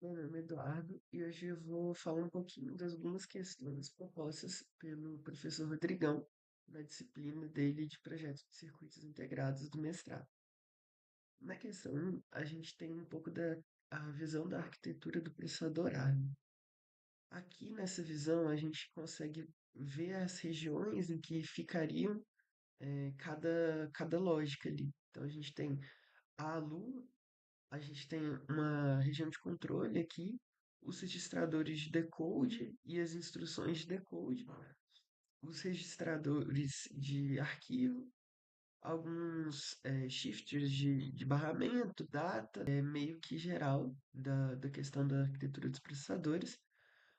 Meu nome é Eduardo e hoje eu vou falar um pouquinho das algumas questões propostas pelo professor Rodrigão na disciplina dele de projetos de circuitos integrados do mestrado. Na questão 1, a gente tem um pouco da a visão da arquitetura do processador ARM. Aqui nessa visão a gente consegue ver as regiões em que ficariam cada lógica ali. Então a gente tem a ALU. A gente tem uma região de controle aqui, os registradores de decode e as instruções de decode, os registradores de arquivo, alguns shifters de barramento, data, meio que geral da questão da arquitetura dos processadores,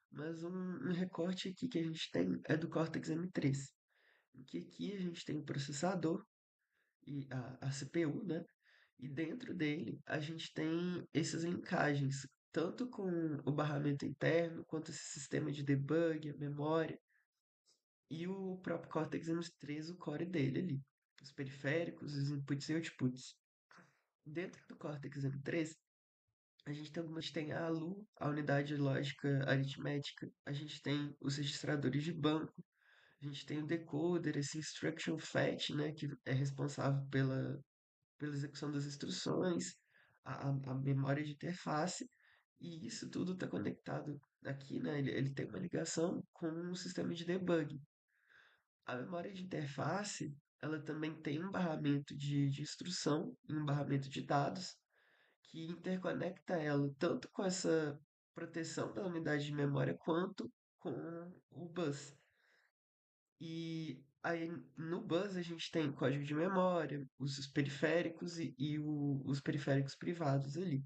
mas um recorte aqui que a gente tem é do Cortex M3, em que aqui a gente tem o processador e a CPU, né? E dentro dele a gente tem essas linkagens, tanto com o barramento interno, quanto esse sistema de debug, a memória, e o próprio Cortex M3, o core dele ali, os periféricos, os inputs e outputs. Dentro do Cortex M3, a gente tem a ALU, a unidade lógica aritmética, a gente tem os registradores de banco, a gente tem o decoder, esse instruction fetch, né, que é responsável pela execução das instruções, a memória de interface, e isso tudo está conectado aqui, né? Ele tem uma ligação com um sistema de debug. A memória de interface, ela também tem um barramento de instrução e um barramento de dados que interconecta ela tanto com essa proteção da unidade de memória quanto com o bus. E aí no bus a gente tem código de memória, os periféricos os periféricos privados ali.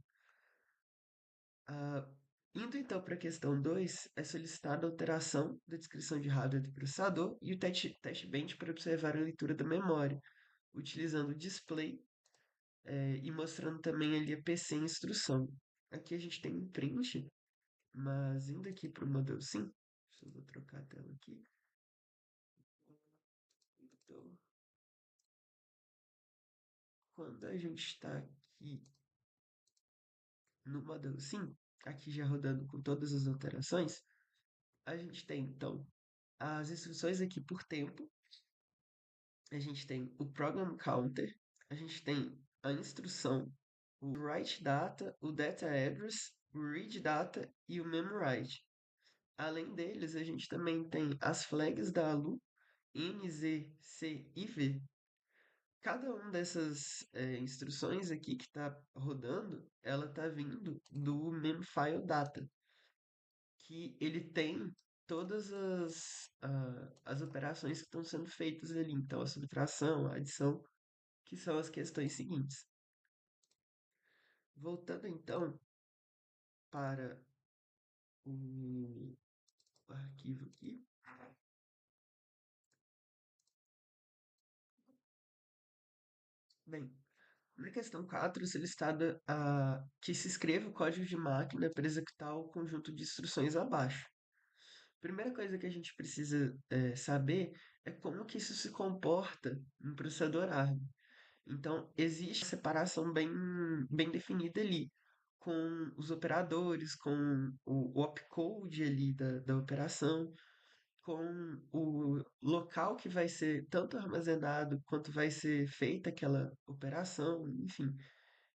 Ah, indo então para a questão 2, é solicitada a alteração da descrição de hardware do processador e o teste bench para observar a leitura da memória, utilizando o display e mostrando também ali a PC em instrução. Aqui a gente tem um print, mas indo aqui para o modelo sim, só vou trocar a tela aqui. Então, quando a gente está aqui no modelo sim, aqui já rodando com todas as alterações, a gente tem então as instruções aqui por tempo, a gente tem o program counter, a gente tem a instrução, o write data, o data address, o read data e o memwrite. Além deles, a gente também tem as flags da ALU, N, Z, C e V. Cada uma dessas instruções aqui que está rodando, ela está vindo do memfile data, que ele tem todas as operações que estão sendo feitas ali. Então, a subtração, a adição, que são as questões seguintes. Voltando então para o arquivo aqui. Bem, na questão 4, se listada que se escreva o código de máquina para executar o conjunto de instruções abaixo. Primeira coisa que a gente precisa saber é como que isso se comporta no processador ARM. Então, existe separação bem definida ali, com os operadores, com o opcode ali da operação, com o local que vai ser tanto armazenado quanto vai ser feita aquela operação, enfim,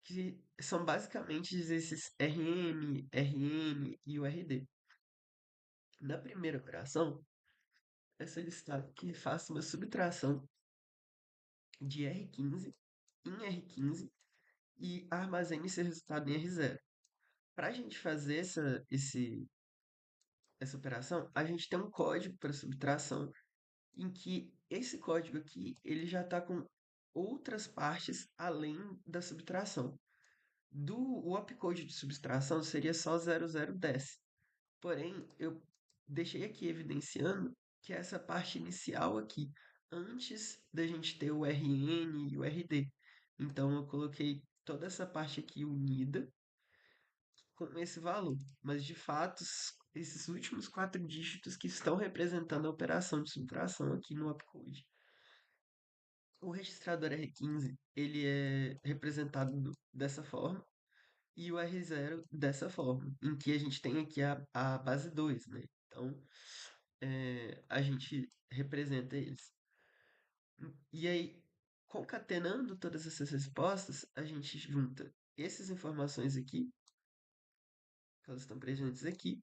que são basicamente esses RM, RN e o RD. Na primeira operação, é solicitado que faça uma subtração de R15 em R15 e armazene esse resultado em R0. Para a gente fazer essa operação, a gente tem um código para subtração em que esse código aqui ele já está com outras partes além da subtração. O opcode de subtração seria só 0010. Porém, eu deixei aqui evidenciando que essa parte inicial aqui, antes da gente ter o RN e o RD. Então, eu coloquei toda essa parte aqui unida com esse valor. Mas, de fato, esses últimos quatro dígitos que estão representando a operação de subtração aqui no opcode. O registrador R15, ele é representado dessa forma. e o R0 dessa forma, em que a gente tem aqui a base 2, né? Então, a gente representa eles. E aí, concatenando todas essas respostas, a gente junta essas informações aqui, que elas estão presentes aqui.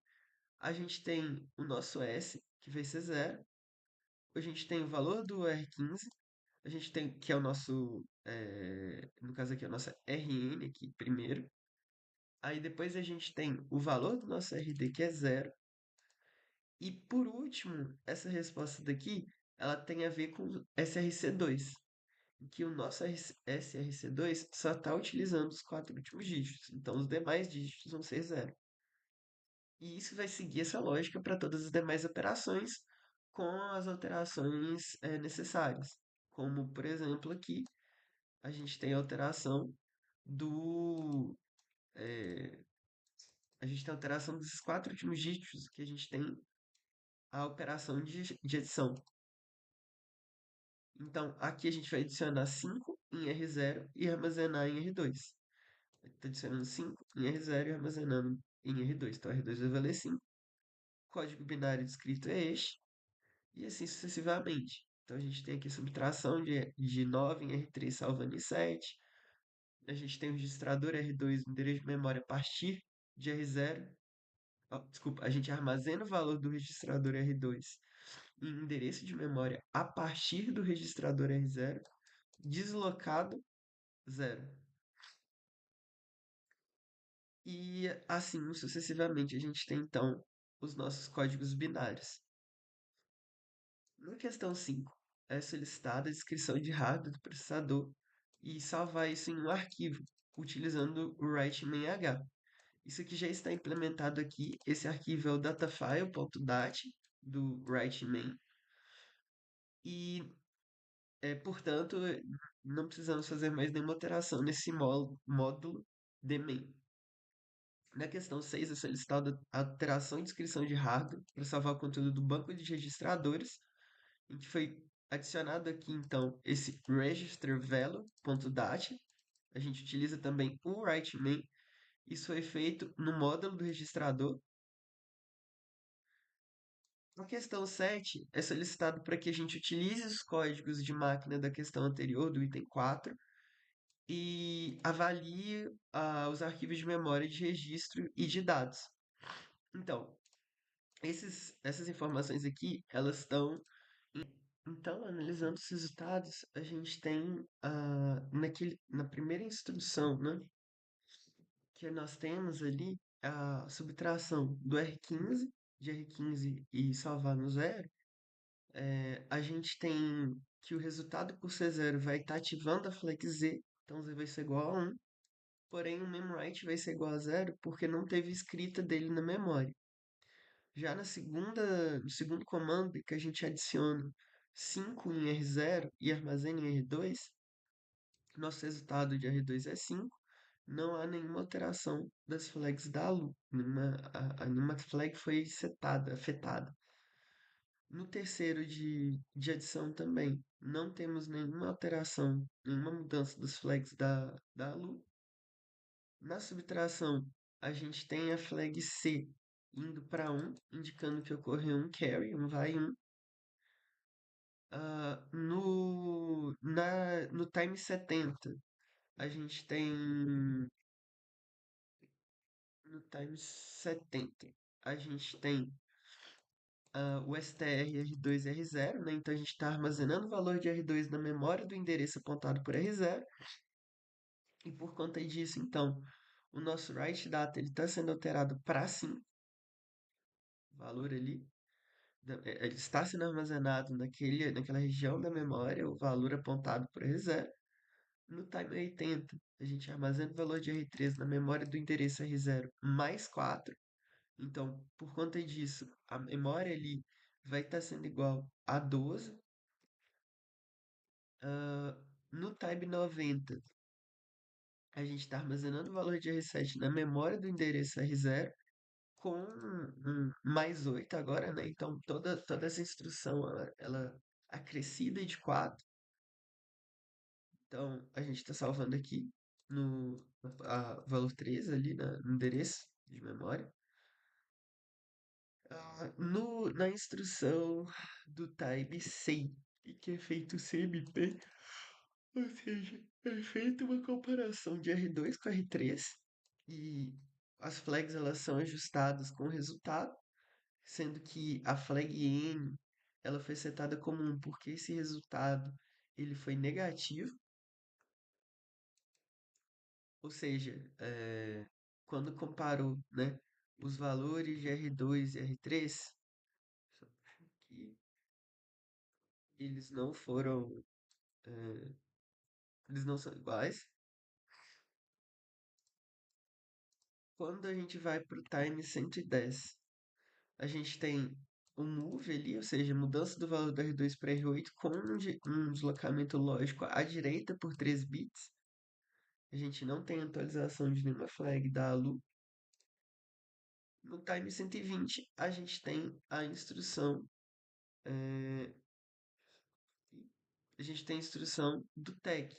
A gente tem o nosso S, que vai ser zero. A gente tem o valor do R15. A gente tem, que é o nosso, no caso aqui, a nossa RN aqui primeiro. Aí depois a gente tem o valor do nosso RD, que é zero. E por último, essa resposta daqui, ela tem a ver com SRC2, em que o nosso SRC2 só está utilizando os quatro últimos dígitos. Então os demais dígitos vão ser zero. E isso vai seguir essa lógica para todas as demais operações, com as alterações necessárias. Como, por exemplo, aqui a gente tem a alteração do. eh, a gente tem a alteração desses quatro últimos dígitos, que a gente tem a operação de adição. Então, aqui a gente vai adicionar 5 em R0 e armazenar em R2. Está adicionando 5 em R0 e armazenando em R2. Então, R2 vai valer 5. O código binário descrito é este. E assim sucessivamente. Então, a gente tem aqui subtração de 9 em R3 salvando em 7. A gente tem o registrador R2, endereço de memória a partir de R0. Desculpa, a gente armazena o valor do registrador R2 em endereço de memória a partir do registrador R0, deslocado 0. E assim sucessivamente a gente tem então os nossos códigos binários. Na questão 5, é solicitada a descrição de hardware do processador e salvar isso em um arquivo, utilizando o write-main-h. Isso aqui já está implementado aqui. Esse arquivo é o datafile.dat do write-main. E, portanto, não precisamos fazer mais nenhuma alteração nesse módulo de main. Na questão 6 é solicitada a alteração e descrição de hardware para salvar o conteúdo do banco de registradores, em que foi adicionado aqui então esse register value.dat. A gente utiliza também o write main. Isso foi feito no módulo do registrador. A questão 7 é solicitado para que a gente utilize os códigos de máquina da questão anterior, do item 4, e avalie os arquivos de memória de registro e de dados. Então, essas informações aqui, elas estão. Então, analisando os resultados, a gente tem na primeira instrução, né, que nós temos ali a subtração do R15, de R15 e salvar no zero. A gente tem que o resultado por ser zero vai estar ativando a flex Z, então Z vai ser igual a 1, porém o memWrite vai ser igual a zero porque não teve escrita dele na memória. Já no segundo comando, que a gente adiciona 5 em R0 e armazena em R2, nosso resultado de R2 é 5. Não há nenhuma alteração das flags da ALU. Nenhuma flag foi afetada. No terceiro de adição também, não temos nenhuma alteração, nenhuma mudança das flags da ALU. Na subtração, a gente tem a flag C indo para 1, indicando que ocorreu um carry, um vai 1. No time 70, a gente tem. No time 70, a gente tem o str R2 e R0, né? Então a gente está armazenando o valor de R2 na memória do endereço apontado por R0. E por conta disso, então, o nosso write data está sendo alterado para 5, o valor ali. Ele está sendo armazenado naquela região da memória, o valor apontado por R0. No time 80, a gente armazena o valor de R3 na memória do endereço R0 mais 4. Então, por conta disso, a memória ali vai estar sendo igual a 12. No time 90, a gente está armazenando o valor de R7 na memória do endereço R0 com mais 8 agora, né? Então, toda essa instrução, ela acrescida de 4. Então, a gente está salvando aqui no valor 3 ali no endereço de memória. Na instrução do Type 100, que é feito CMP, ou seja, é feita uma comparação de R2 com R3 e as flags elas são ajustadas com o resultado, sendo que a flag N ela foi setada como 1 porque esse resultado ele foi negativo, ou seja, quando comparo, né, os valores de R2 e R3, só puxar aqui, eles não foram, eh, eles não são iguais. Quando a gente vai para o time 110, a gente tem um move ali, ou seja, mudança do valor do R2 para R8 com um deslocamento lógico à direita por 3 bits. A gente não tem atualização de nenhuma flag da ALU. No time 120, a gente tem a instrução. eh, a gente tem a instrução do tag.